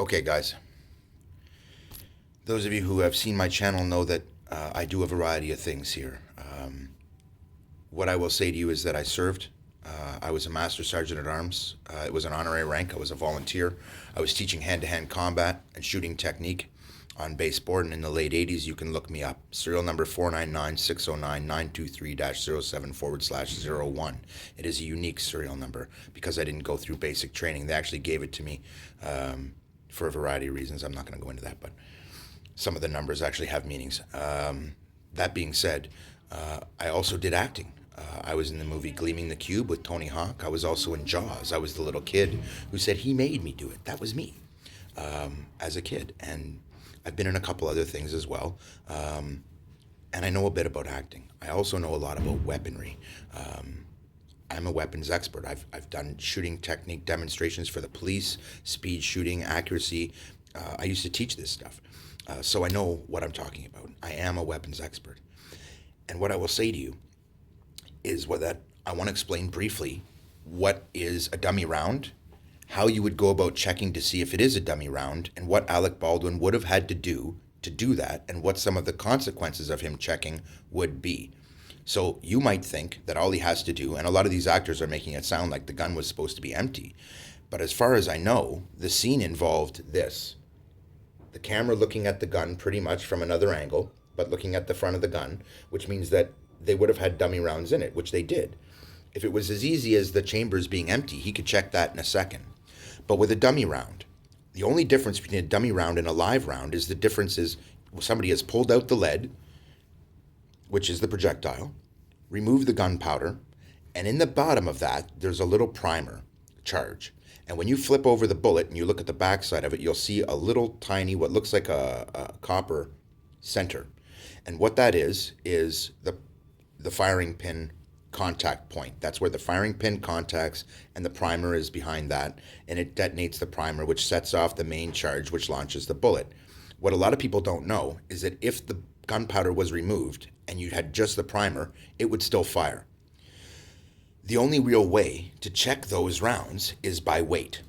Okay, guys. Those of you who have seen my channel know that I do a variety of things here. What I will say to you is that I served. I was a Master Sergeant at Arms. It was an honorary rank. I was a volunteer. I was teaching hand-to-hand combat and shooting technique on baseboard, and in the late 80s, you can look me up. Serial number 499-609-923-07/01. It is a unique serial number because I didn't go through basic training. They actually gave it to me for a variety of reasons. I'm not going to go into that, but some of the numbers actually have meanings. That being said, I also did acting. I was in the movie Gleaming the Cube with Tony Hawk. I was also in Jaws. I was the little kid who said he made me do it. That was me as a kid. And I've been in a couple other things as well. And I know a bit about acting. I also know a lot about weaponry. I'm a weapons expert. I've done shooting technique demonstrations for the police, speed shooting, accuracy. I used to teach this stuff. So I know what I'm talking about. I am a weapons expert. And what I will say to you is that I want to explain briefly what is a dummy round, how you would go about checking to see if it is a dummy round, and what ALEC Baldwin would have had to do that, and what some of the consequences of him checking would be. So you might think that all he has to do, and a lot of these actors are making it sound like the gun was supposed to be empty, but as far as I know, the scene involved this. The camera looking at the gun pretty much from another angle, but looking at the front of the gun, which means that they would have had dummy rounds in it, which they did. If it was as easy as the chambers being empty, he could check that in a second. But with a dummy round, the only difference between a dummy round and a live round is the difference is somebody has pulled out the lead, which is the projectile, removed the gunpowder, and in the bottom of that, there's a little primer charge. And when you flip over the bullet and you look at the backside of it, you'll see a little tiny, what looks like a copper center. And what that is the firing pin contact point. That's where the firing pin contacts, and the primer is behind that, and it detonates the primer, which sets off the main charge, which launches the bullet. What a lot of people don't know is that if the gunpowder was removed and you had just the primer, it would still fire. The only real way to check those rounds is by weight.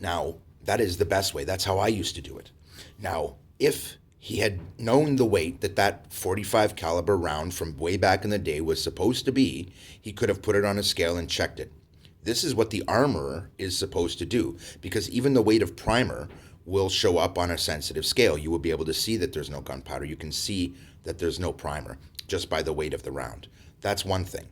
Now, that is the best way. That's how I used to do it. Now, if he had known the weight that 45 caliber round from way back in the day was supposed to be, he could have put it on a scale and checked it. This is what the armorer is supposed to do, because even the weight of primer will show up on a sensitive scale. You will be able to see that there's no gunpowder. You can see that there's no primer just by the weight of the round. That's one thing.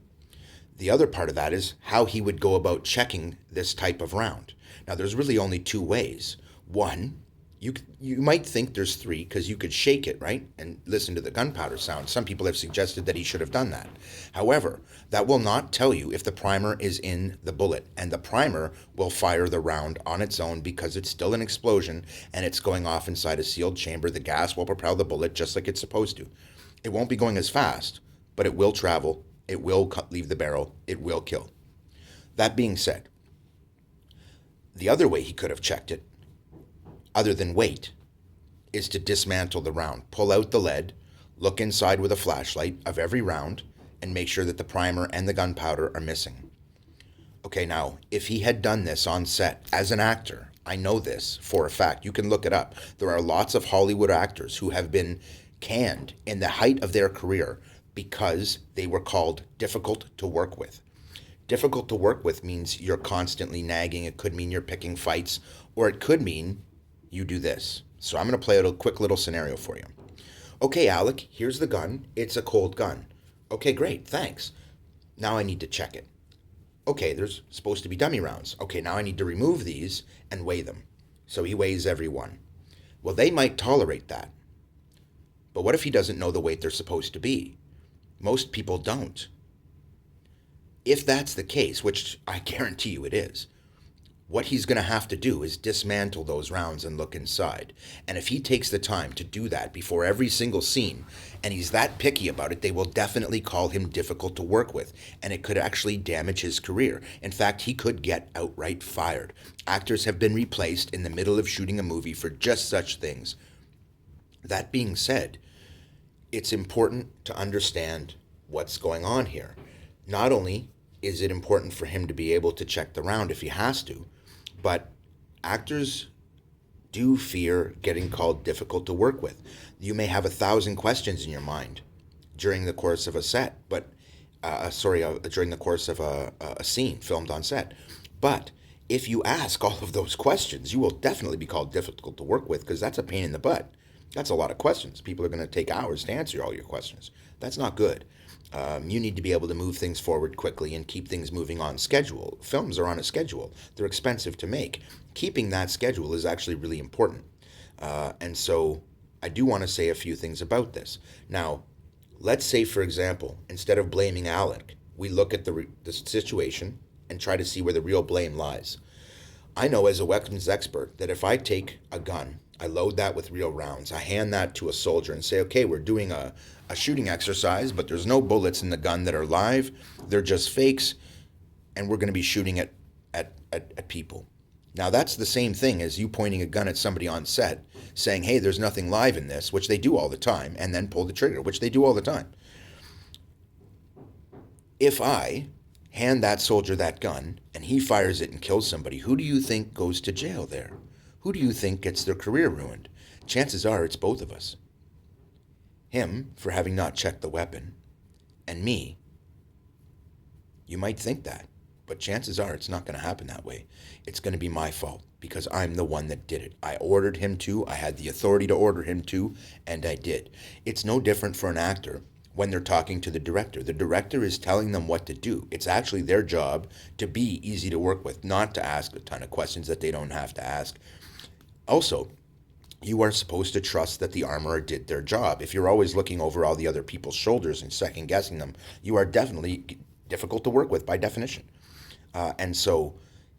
The other part of that is how he would go about checking this type of round. Now, there's really only two ways. One, you might think there's three, because you could shake it, right, and listen to the gunpowder sound. Some people have suggested that he should have done that. However, that will not tell you if the primer is in the bullet, and the primer will fire the round on its own because it's still an explosion and it's going off inside a sealed chamber. The gas will propel the bullet just like it's supposed to. It won't be going as fast, but it will travel. It will leave the barrel. It will kill. That being said, the other way he could have checked it, other than weight, is to dismantle the round. Pull out the lead, look inside with a flashlight of every round, and make sure that the primer and the gunpowder are missing. Okay, now, if he had done this on set as an actor, I know this for a fact. You can look it up. There are lots of Hollywood actors who have been canned in the height of their career because they were called difficult to work with. Difficult to work with means you're constantly nagging. It could mean you're picking fights, or it could mean you do this. So I'm going to play out a quick little scenario for you. Okay, Alec, here's the gun. It's a cold gun. Okay, great, thanks. Now I need to check it. Okay, there's supposed to be dummy rounds. Okay, now I need to remove these and weigh them. So he weighs every one. Well, they might tolerate that. But what if he doesn't know the weight they're supposed to be? Most people don't. If that's the case, which I guarantee you it is, what he's going to have to do is dismantle those rounds and look inside. And if he takes the time to do that before every single scene, and he's that picky about it, they will definitely call him difficult to work with, and it could actually damage his career. In fact, he could get outright fired. Actors have been replaced in the middle of shooting a movie for just such things. That being said, it's important to understand what's going on here. Not only is it important for him to be able to check the round if he has to, but actors do fear getting called difficult to work with. You may have 1,000 questions in your mind during the course of a set, but during the course of a scene filmed on set. But if you ask all of those questions, you will definitely be called difficult to work with because that's a pain in the butt. That's a lot of questions. People are going to take hours to answer all your questions. That's not good. You need to be able to move things forward quickly and keep things moving on schedule. Films are on a schedule. They're expensive to make. Keeping that schedule is actually really important. And so I do want to say a few things about this. Now, let's say, for example, instead of blaming ALEC, we look at the situation and try to see where the real blame lies. I know as a weapons expert that if I take a gun, I load that with real rounds, I hand that to a soldier and say, okay, we're doing a shooting exercise, but there's no bullets in the gun that are live. They're just fakes, and we're going to be shooting at people. Now, that's the same thing as you pointing a gun at somebody on set, saying, hey, there's nothing live in this, which they do all the time, and then pull the trigger, which they do all the time. If I hand that soldier that gun and he fires it and kills somebody, who do you think goes to jail there? Who do you think gets their career ruined? Chances are it's both of us. Him for having not checked the weapon, and me. You might think that, but chances are it's not going to happen that way. It's going to be my fault because I'm the one that did it. I ordered him to, I had the authority to order him to, and I did. It's no different for an actor when they're talking to the director. The director is telling them what to do. It's actually their job to be easy to work with, not to ask a ton of questions that they don't have to ask. Also, you are supposed to trust that the armorer did their job. If you're always looking over all the other people's shoulders and second guessing them, you are definitely difficult to work with by definition. And so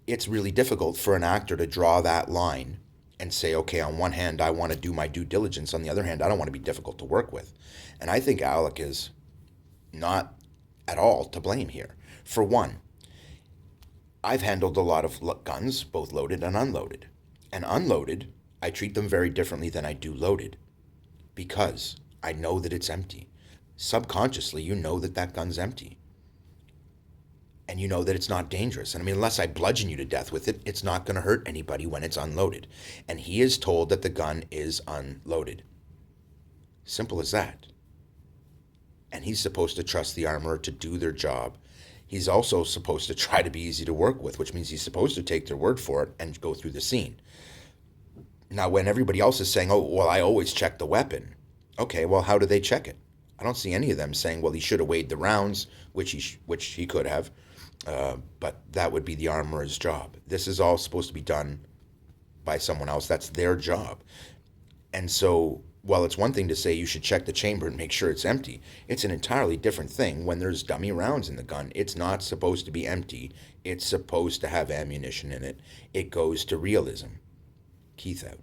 it's really difficult for an actor to draw that line and say, okay, on one hand, I want to do my due diligence. On the other hand, I don't want to be difficult to work with. And I think ALEC is not at all to blame here. For one, I've handled a lot of guns, both loaded and unloaded. And unloaded, I treat them very differently than I do loaded because I know that it's empty. Subconsciously, you know that that gun's empty. And you know that it's not dangerous. And I mean, unless I bludgeon you to death with it, it's not going to hurt anybody when it's unloaded. And he is told that the gun is unloaded. Simple as that. And he's supposed to trust the armorer to do their job. He's also supposed to try to be easy to work with, which means he's supposed to take their word for it and go through the scene. Now, when everybody else is saying, oh, well, I always check the weapon. Okay, well, how do they check it? I don't see any of them saying, well, he should have weighed the rounds, which he could have. But that would be the armorer's job. This is all supposed to be done by someone else. That's their job. And so, while it's one thing to say you should check the chamber and make sure it's empty, it's an entirely different thing when there's dummy rounds in the gun. It's not supposed to be empty. It's supposed to have ammunition in it. It goes to realism. Keith out.